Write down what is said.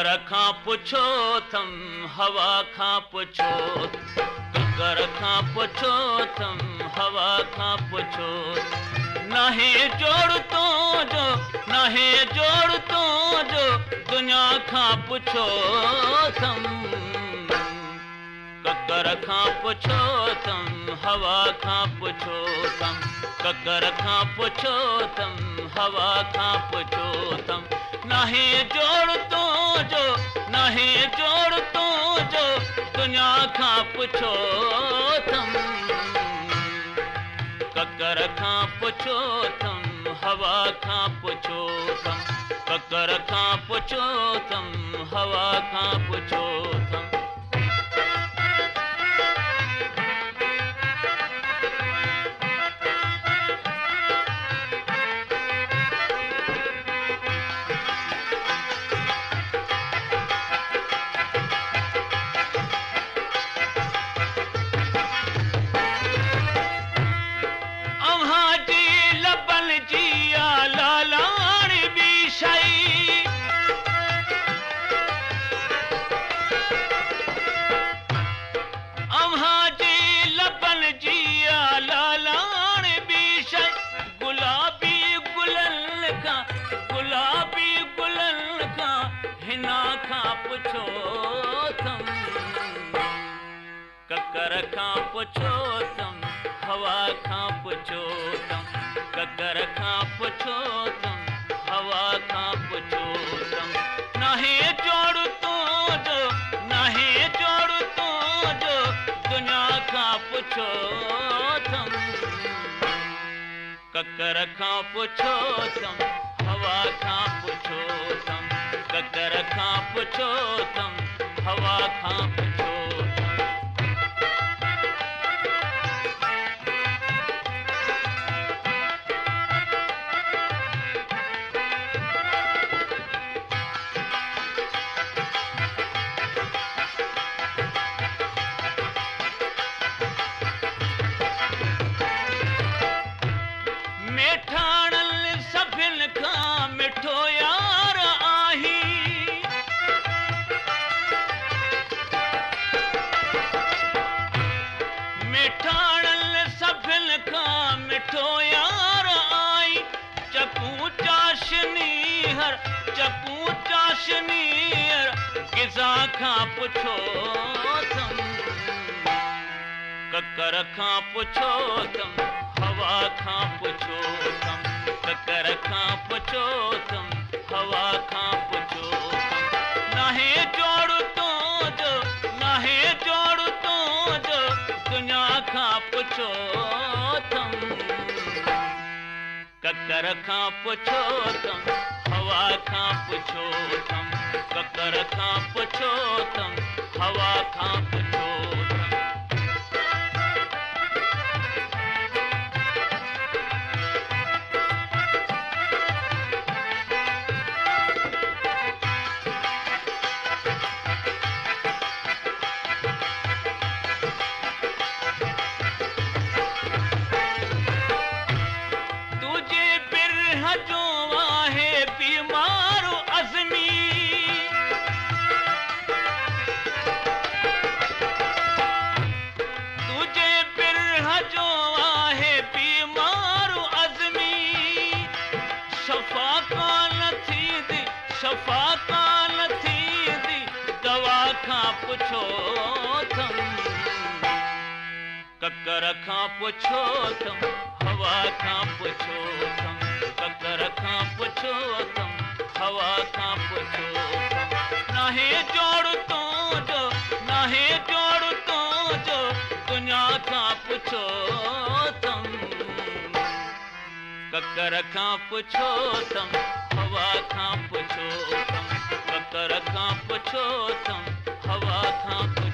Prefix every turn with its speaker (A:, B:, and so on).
A: ककर खां पुछो थम हवा खां पुछो, ककर खां पुछो थम हवा खां पुछो। नाहे जोड़ तो जो, नाहे जोड़ तो जो दुनिया खां पुछो थम। ककर खां पुछो थम हवा खां पुछो थम, ककर खां पुछो थम हवा खां पुछो थम। नाहे जोड़ तो जो, नाहे जोड़ तो जो दुनिया खां पुछो थम। ककर खां पुछो थम हवा खां पुछो थम, ककर खां पुछो थम हवा खां पुछो थम। पुछो थम ककर खां पुछो थम हवा खां पुछो थम, ककर खां पुछो थम हवा खां पुछो थम। नाहे जोड़ तो जो, नाहे जोड़ तो जो दुनिया खां पुछो थम। ककर खां पुछो थम हवा खां पुछो थम, ककर खां पुछो थम हवा खां पुछो थम। मेठाणल सभिन खां मिठो यार आही, मेठाणल सभिन खां मिठो यार आई। चकू चाशनी हर, चकू चाशनी हर गिज़ा खां पुछो थम। ककर खां पुछो थम हवा खां पुछो थम, ककर खां पुछो थम हवा खां पुछो थम। नाहे जोड़ तो जो, नाहे जोड़ तो जो दुनिया खां पुछो थम। ककर खां पुछो थम हवा खां पुछो थम, ककर खां पुछो थम हवा खां पुछो थम। जो आहे बीमारो अज़मी, तुझे बिरह जो आहे बीमारो अज़मी। शफ़ा कान थींदी, शफ़ा कान थींदी दवा खां पुछो थम। ककर खां पुछो थम हवा खां पुछो थम, ककर खां पुछो थम हवा खां पुछो थम। नाहे जोड़ तो जो, नाहे जोड़ तो जो दुनिया खां पुछो थम। ककर खां पुछो थम हवा खां पुछो थम, ककर खां पुछो थम हवा खां पुछो।